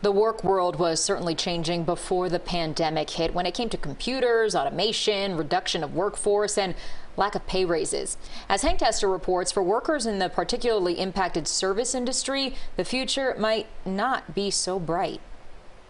The work world was certainly changing before the pandemic hit when it came to computers, automation, reduction of workforce, and lack of pay raises. As Hank Tester reports, for workers in the particularly impacted service industry, the future might not be so bright.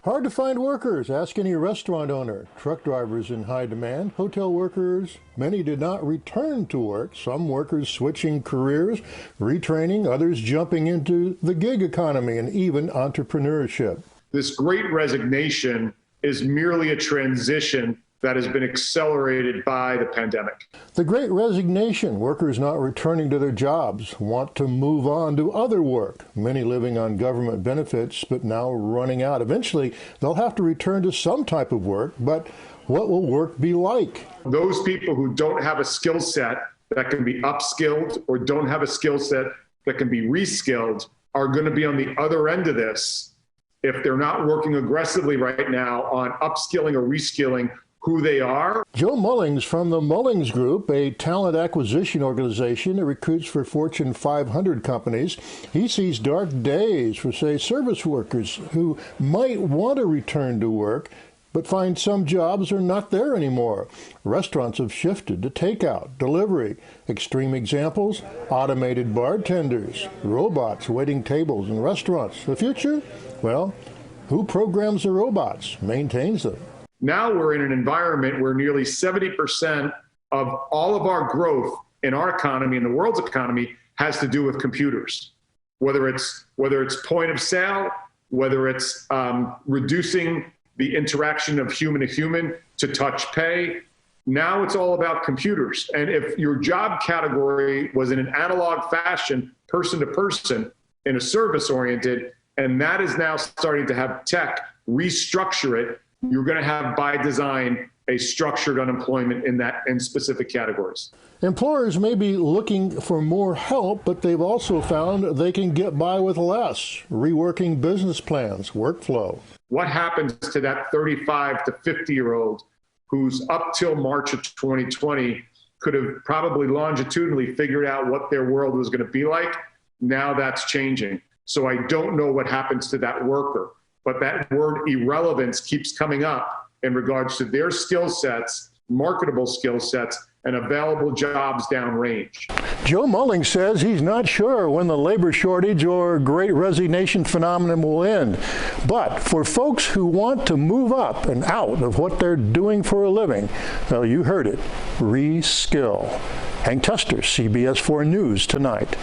Hard to find workers. Ask any restaurant owner. Truck drivers in high demand. Hotel workers. Many did not return to work. Some workers switching careers, retraining, others jumping into the gig economy and even entrepreneurship. This Great Resignation is merely a transition that has been accelerated by the pandemic. The Great Resignation, workers not returning to their jobs, want to move on to other work. Many living on government benefits, but now running out. Eventually, they'll have to return to some type of work, but what will work be like? Those people who don't have a skill set that can be upskilled or don't have a skill set that can be reskilled are going to be on the other end of this if they're not working aggressively right now on upskilling or reskilling who they are. Joe Mullings from the Mullings Group, a talent acquisition organization that recruits for Fortune 500 companies. He sees dark days for, say, service workers who might want to return to work, but find some jobs are not there anymore. Restaurants have shifted to takeout, delivery. Extreme examples, automated bartenders, robots waiting tables in restaurants. The future? Well, who programs the robots, maintains them? Now we're in an environment where nearly 70% of all of our growth in our economy and the world's economy has to do with computers. Whether it's point of sale, whether it's reducing the interaction of human to human to touch pay. Now it's all about computers. And if your job category was in an analog fashion, person to person, in a service oriented, and that is now starting to have tech restructure it, you're going to have by design a structured unemployment in specific categories. Employers may be looking for more help, but they've also found they can get by with less. Reworking business plans, workflow. What happens to that 35 to 50-year-old who's up till March of 2020 could have probably longitudinally figured out what their world was going to be like? Now that's changing. So I don't know what happens to that worker. But that word irrelevance keeps coming up in regards to their skill sets, marketable skill sets, and available jobs downrange. Joe Mullings says he's not sure when the labor shortage or Great Resignation phenomenon will end. But for folks who want to move up and out of what they're doing for a living, well, you heard it, reskill. Hank Tester, CBS 4 News Tonight.